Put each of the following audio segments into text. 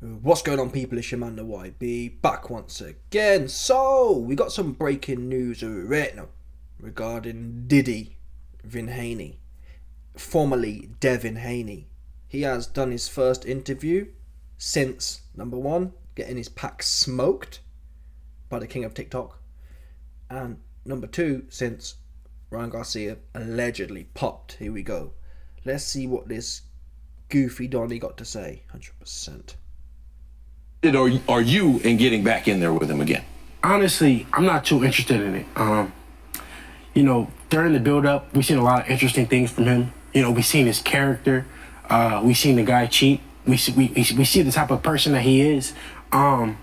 What's going on, people? It's your man, the YB, back once again. So, we got some breaking news right now regarding Devin Haney, formerly Devin Haney. He has done his first interview since, number one, getting his pack smoked by the king of TikTok, and number two, since Ryan Garcia allegedly popped. Here we go. Let's see what this goofy Donny got to say. 100%. Are you in getting back in there with him again? Honestly, I'm not too interested in it. During the build-up, we've seen a lot of interesting things from him. We've seen his character. We've seen the guy cheat. We see the type of person that he is. I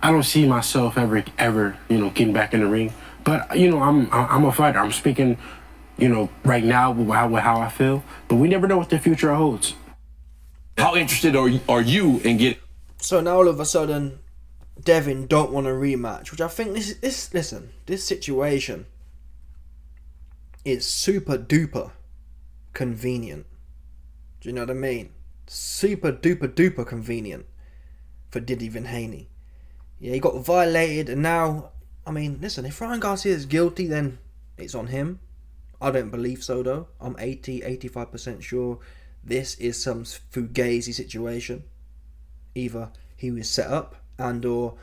don't see myself ever, getting back in the ring. But I'm a fighter. I'm speaking, right now with how I feel. But we never know what the future holds. How interested are you in getting? So now all of a sudden, Devin don't want a rematch, which I think this situation is super duper convenient. Do you know what I mean? Super duper convenient for Devin Haney. Yeah, he got violated, and now, listen, if Ryan Garcia is guilty, then it's on him. I don't believe so, though. I'm 85% sure this is some fugazi situation. Either he was set up and or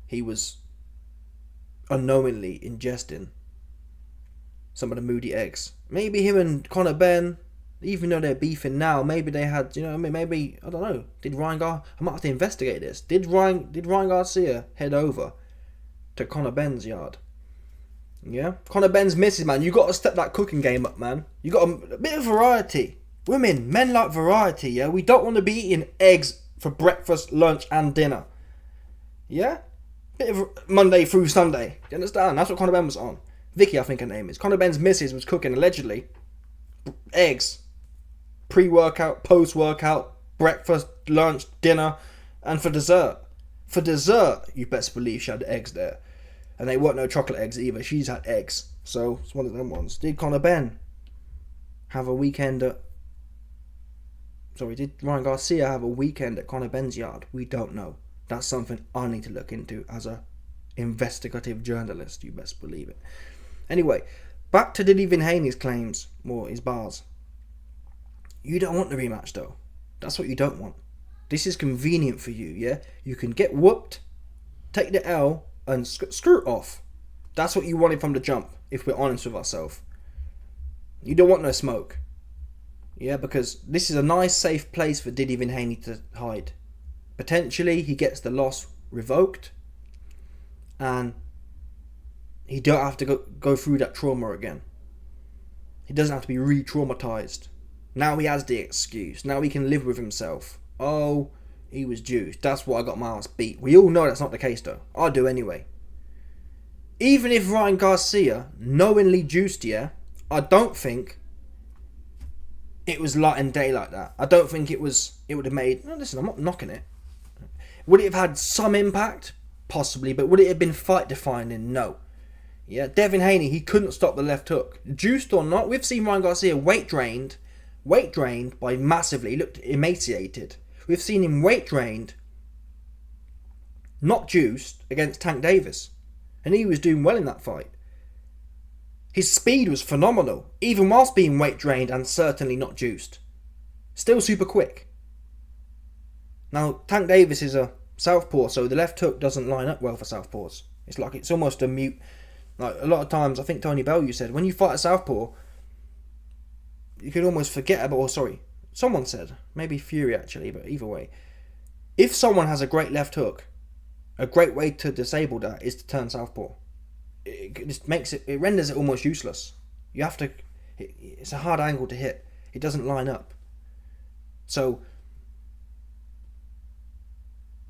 he was unknowingly ingesting some of the moody eggs. Maybe him and Conor Ben, even though they're beefing now, maybe they had, maybe, I don't know. I might have to investigate this. Did Ryan Garcia head over to Conor Ben's yard? Yeah? Conor Ben's missus, man. You got to step that cooking game up, man. You got a bit of variety. Men like variety, yeah? We don't want to be eating eggs for breakfast, lunch, and dinner. Yeah? Bit of Monday through Sunday. Do you understand? That's what Conor Ben was on. Vicky, I think her name is. Conor Ben's missus was cooking, allegedly, eggs. Pre-workout, post-workout, breakfast, lunch, dinner, and for dessert. For dessert, you best believe she had eggs there. And they weren't no chocolate eggs either. She's had eggs. So, it's one of them ones. Did Conor Ben have a weekend at... did Ryan Garcia have a weekend at Conor Ben's yard? We don't know. That's something I need to look into as a investigative journalist. You best believe it. Anyway, back to Devin Haney's claims, or his bars. You don't want the rematch, though. That's what you don't want. This is convenient for you, yeah? You can get whooped, take the L, and screw it off. That's what you wanted from the jump, if we're honest with ourselves. You don't want no smoke. Yeah, because this is a nice, safe place for Devin Haney to hide. Potentially, he gets the loss revoked, and he don't have to go through that trauma again. He doesn't have to be re-traumatized. Now he has the excuse. Now he can live with himself. Oh, he was juiced. That's why I got my ass beat. We all know that's not the case, though. I do anyway. Even if Ryan Garcia knowingly juiced, yeah, I don't think it was light and day like that. I don't think it would have made... No, listen, I'm not knocking it. Would it have had some impact? Possibly. But would it have been fight defining? No. Yeah, Devin Haney, he couldn't stop the left hook. Juiced or not, we've seen Ryan Garcia weight drained by massively. He looked emaciated. We've seen him weight drained, not juiced, against Tank Davis. And he was doing well in that fight. His speed was phenomenal, even whilst being weight drained and certainly not juiced. Still super quick. Now, Tank Davis is a southpaw, so the left hook doesn't line up well for southpaws. It's almost a mute. Like, a lot of times, I think Tony Bellew said, when you fight a southpaw, you could almost forget about... someone said, maybe Fury actually, but either way. If someone has a great left hook, a great way to disable that is to turn southpaw. It just it renders it almost useless. You have to... It's a hard angle to hit. It doesn't line up. So,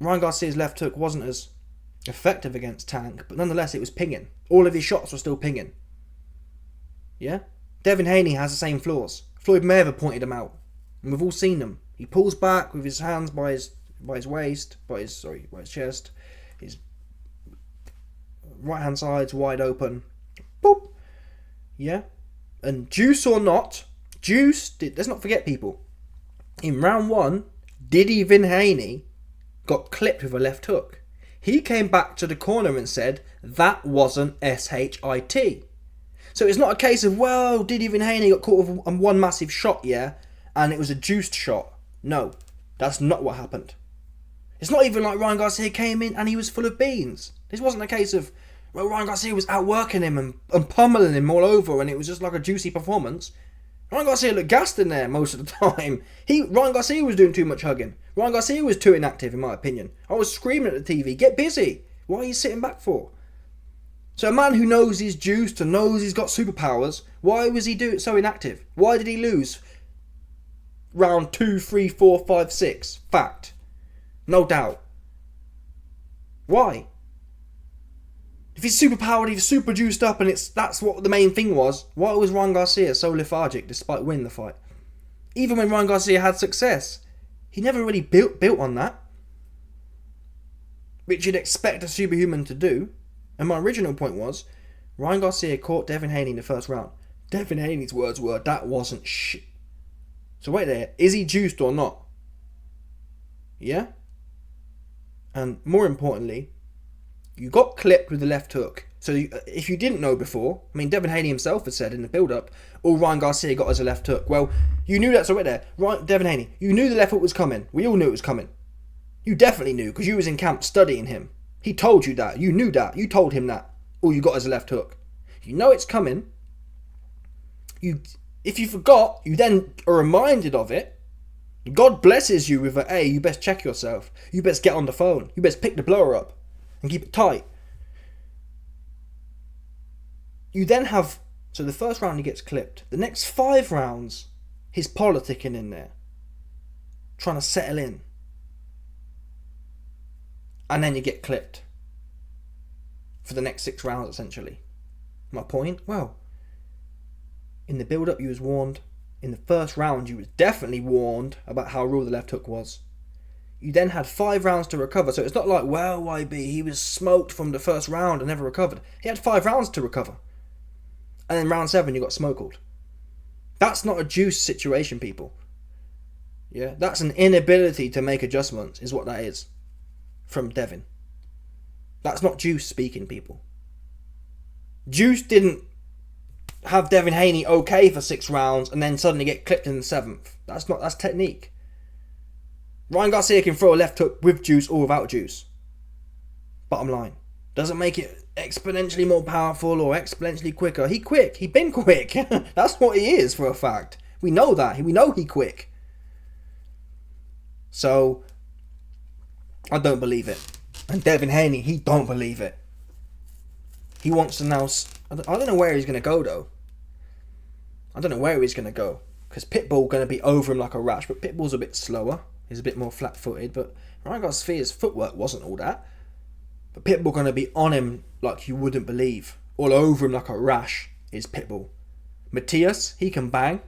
Ryan Garcia's left hook wasn't as effective against Tank, but nonetheless it was pinging. All of his shots were still pinging. Yeah? Devin Haney has the same flaws. Floyd Mayweather pointed them out, and we've all seen them. He pulls back with his hands by his waist, by his chest. His right hand side's wide open. Boop. Yeah? And juice or not, let's not forget, people. In round 1, Devin Haney got clipped with a left hook. He came back to the corner and said, that wasn't SHIT. So it's not a case of, well, Devin Haney got caught with one massive shot, yeah, and it was a juiced shot. No, that's not what happened. It's not even like Ryan Garcia came in and he was full of beans. This wasn't a case of, well, Ryan Garcia was outworking him and pummeling him all over and it was just like a juicy performance. Ryan Garcia looked gassed in there most of the time. Ryan Garcia was doing too much hugging. Ryan Garcia was too inactive, in my opinion. I was screaming at the TV, get busy. What are you sitting back for? So a man who knows he's juiced and knows he's got superpowers, why was he so inactive? Why did he lose round 2, 3, 4, 5, 6? Fact. No doubt. Why? If he's superpowered, he's super juiced up, and that's what the main thing was. Why was Ryan Garcia so lethargic despite winning the fight? Even when Ryan Garcia had success, he never really built on that, which you'd expect a superhuman to do. And my original point was, Ryan Garcia caught Devin Haney in the first round. Devin Haney's words were, that wasn't shit. So wait there, is he juiced or not? Yeah? And more importantly, you got clipped with the left hook. So if you didn't know before, I mean, Devin Haney himself had said in the build-up, all Ryan Garcia got was a left hook. Well, you knew that, so right there, Devin Haney, you knew the left hook was coming. We all knew it was coming. You definitely knew, because you was in camp studying him. He told you that. You knew that. You told him that. All you got is a left hook. You know it's coming. If you forgot, you then are reminded of it. God blesses you with a, hey, you best check yourself. You best get on the phone. You best pick the blower up and keep it tight. You then have, so the first round he gets clipped. The next 5 rounds, he's politicking in there. Trying to settle in. And then you get clipped. For the next 6 rounds, essentially. My point? Well, in the build-up you was warned. In the first round you was definitely warned about how raw the left hook was. You then had 5 rounds to recover. So it's not like, well, YB, he was smoked from the first round and never recovered. He had 5 rounds to recover. And then round 7 you got smoked. That's not a juice situation, people. Yeah, that's an inability to make adjustments is what that is. From Devin. That's not Juice speaking, people. Juice didn't have Devin Haney okay for 6 rounds and then suddenly get clipped in the 7th. That's technique. Ryan Garcia can throw a left hook with juice or without juice. Bottom line. Doesn't make it exponentially more powerful or exponentially quicker. He quick. He been quick. That's what he is for a fact. We know that. We know he quick. So I don't believe it. And Devin Haney, he don't believe it. He wants to now... I don't know where he's going to go, though. I don't know where he's going to go. Because Pitbull going to be over him like a rash. But Pitbull's a bit slower. He's a bit more flat-footed. But Ryan Garcia's footwork wasn't all that. But Pitbull going to be on him like you wouldn't believe. All over him like a rash is Pitbull. Matias, he can bang.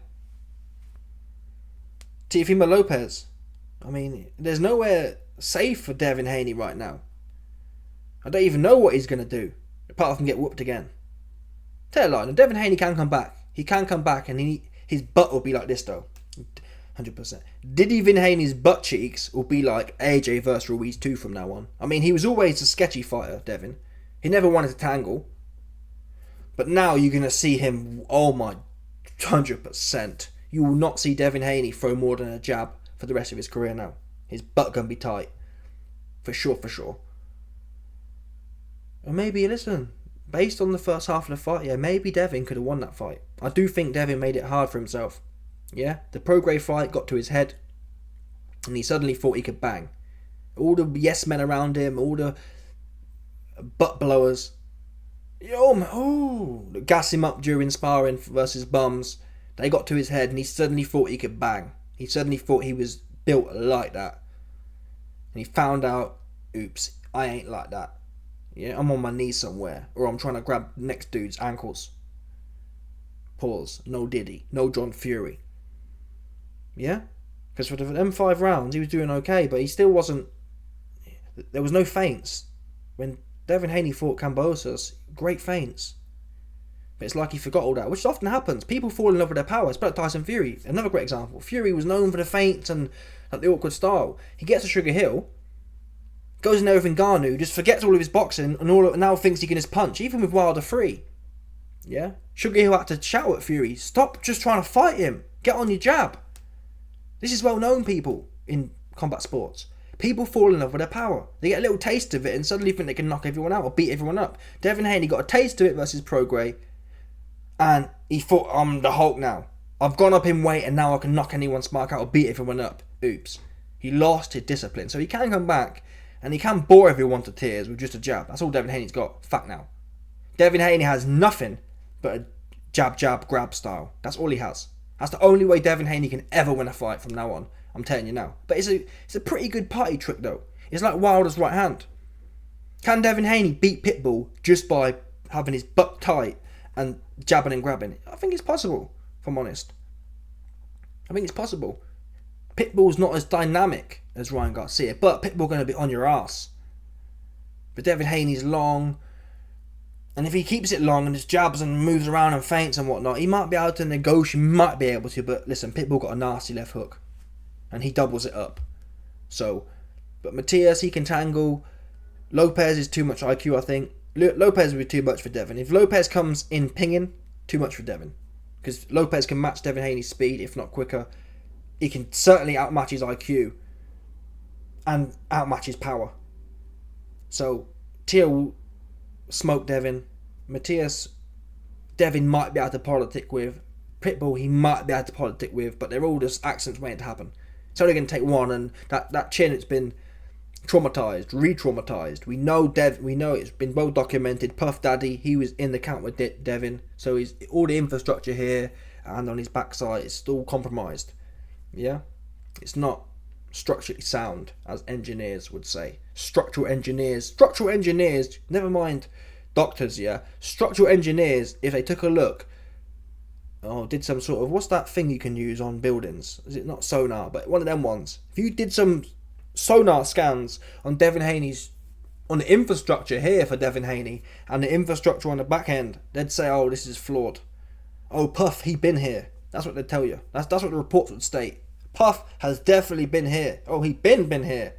Teofimo Lopez. I mean, there's nowhere safe for Devin Haney right now. I don't even know what he's going to do, apart from get whooped again. Tell you like, Devin Haney can come back. He can come back and his butt will be like this though. 100%. Devin Haney's butt cheeks will be like AJ versus Ruiz 2 from now on. I mean, he was always a sketchy fighter, Devin. He never wanted to tangle. But now you're going to see him, oh my, 100%. You will not see Devin Haney throw more than a jab for the rest of his career now. His butt going to be tight. For sure, for sure. And maybe, listen, based on the first half of the fight, yeah, maybe Devin could have won that fight. I do think Devin made it hard for himself. Yeah, the Prograis fight got to his head, and he suddenly thought he could bang. All the yes men around him, all the butt blowers, gas him up during sparring versus bums. They got to his head, and he suddenly thought he could bang. He suddenly thought he was built like that, and he found out, oops, I ain't like that. Yeah, I'm on my knees somewhere, or I'm trying to grab next dude's ankles. Pause. No Diddy. No John Fury. Yeah? Because for them 5 rounds, he was doing okay, but he still wasn't... There was no feints. When Devin Haney fought Cambosos, great feints. But it's like he forgot all that, which often happens. People fall in love with their power. It's like Tyson Fury, another great example. Fury was known for the feints and like, the awkward style. He gets to Sugar Hill, goes in there with Ngannou, just forgets all of his boxing and now thinks he can just punch, even with Wilder free. Yeah? Sugar Hill had to shout at Fury, stop just trying to fight him. Get on your jab. This is well known, people, in combat sports. People fall in love with their power. They get a little taste of it and suddenly think they can knock everyone out or beat everyone up. Devin Haney got a taste of it versus Prograis, and he thought, I'm the Hulk now. I've gone up in weight and now I can knock anyone smart out or beat everyone up. Oops. He lost his discipline. So he can come back and he can bore everyone to tears with just a jab. That's all Devin Haney's got. Fact now. Devin Haney has nothing but a jab, jab, grab style. That's all he has. That's the only way Devin Haney can ever win a fight from now on. I'm telling you now. But it's a pretty good party trick though. It's like Wilder's right hand. Can Devin Haney beat Pitbull just by having his butt tight and jabbing and grabbing? I think it's possible, if I'm honest. I think it's possible. Pitbull's not as dynamic as Ryan Garcia, but Pitbull going to be on your ass. But Devin Haney's long, and if he keeps it long and just jabs and moves around and feints and whatnot, he might be able to negotiate, might be able to, but listen, Pitbull got a nasty left hook. And he doubles it up. So, but Matias, he can tangle. Lopez is too much IQ, I think. Lopez would be too much for Devin. If Lopez comes in pinging, too much for Devin. Because Lopez can match Devin Haney's speed, if not quicker. He can certainly outmatch his IQ. And outmatch his power. So, Tia will smoke Devin. Matias, Devin might be able to politic with. Pitbull, he might be able to politic with. But they're all just accidents waiting to happen. It's only going to take one, and that chin, it's been traumatized, re-traumatized. We know it's been well documented. Puff Daddy, he was in the camp with Devin, so he's all the infrastructure here and on his backside, it's all compromised. Yeah, it's not structurally sound, as engineers would say. Structural engineers, never mind doctors. Yeah, structural engineers, if they took a look. Did some sort of, what's that thing you can use on buildings? Is it not sonar, but one of them ones? If you did some sonar scans on Devin Haney's, on the infrastructure here for Devin Haney, and the infrastructure on the back end, they'd say, oh, this is flawed. Oh, Puff, he been here. That's what they'd tell you. That's what the reports would state. Puff has definitely been here. Oh, he been here.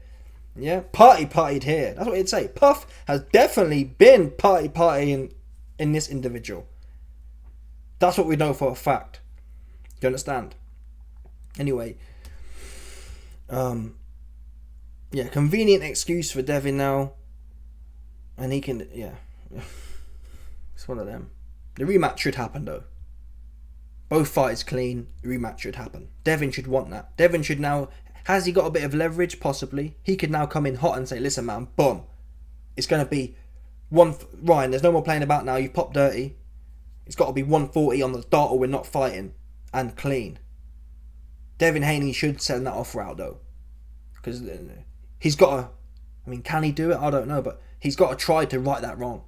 Yeah, partied here. That's what it'd say. Puff has definitely been partying in this individual. That's what we know for a fact. Do you understand? Anyway, convenient excuse for Devin now, and he can, it's one of them. The rematch should happen though. Both fights clean. The rematch should happen. Devin should want that. Devin should now. Has he got a bit of leverage? Possibly. He could now come in hot and say, "Listen, man, boom, it's going to be one. Ryan, there's no more playing about now. You've popped dirty. It's got to be 140 on the dot or we're not fighting, and clean." Devin Haney should send that offer out though, because he's got to. I mean, can he do it? I don't know, but he's got to try to right that wrong.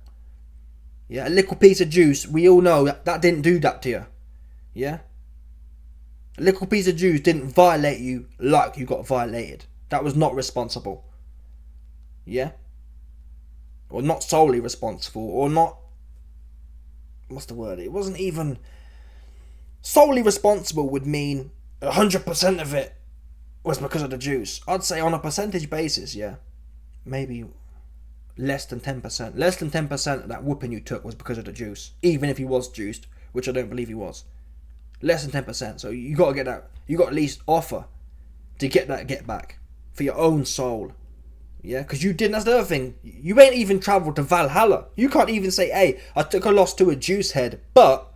Yeah, a little piece of juice. We all know that didn't do that to you. Yeah, a little piece of juice didn't violate you like you got violated. That was not responsible. Yeah, or not solely responsible, or not. What's the word? It wasn't even solely responsible. Would mean 100% of it was because of the juice. I'd say on a percentage basis, yeah, maybe less than 10%. Less than 10% of that whooping you took was because of the juice, even if he was juiced, which I don't believe he was. Less than 10%. So you got to get that. You got to at least offer to get that get back for your own soul. Yeah, because you didn't. That's the other thing. You ain't even travelled to Valhalla. You can't even say, "Hey, I took a loss to a juice head, but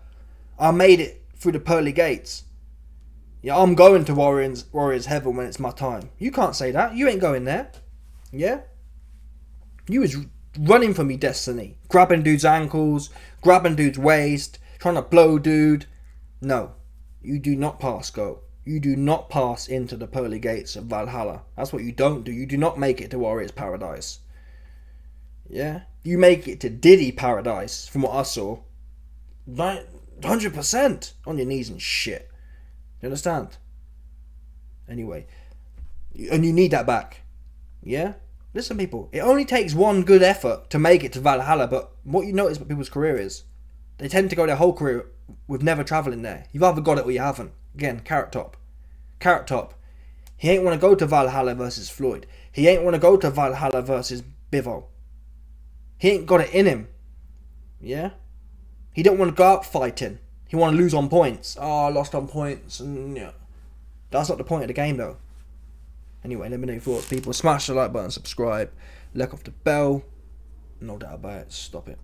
I made it through the pearly gates. Yeah, I'm going to Warriors Heaven when it's my time." You can't say that. You ain't going there. Yeah? You was running from your destiny. Grabbing dude's ankles, grabbing dude's waist, trying to blow dude. No. You do not pass go. You do not pass into the pearly gates of Valhalla. That's what you don't do. You do not make it to Warriors Paradise. Yeah? You make it to Diddy Paradise, from what I saw. 100% on your knees and shit. You understand? Anyway. And you need that back. Yeah? Listen, people. It only takes one good effort to make it to Valhalla, but what you notice about people's career is They tend to go their whole career with never travelling there. You've either got it or you haven't. Again, Carrot Top. Carrot Top. He ain't want to go to Valhalla versus Floyd. He ain't want to go to Valhalla versus Bivol. He ain't got it in him. Yeah? He don't want to go out fighting. He want to lose on points. Oh, I lost on points. And yeah. That's not the point of the game, though. Anyway, let me know your thoughts, people. Smash the like button, subscribe, look off the bell. No doubt about it. Stop it.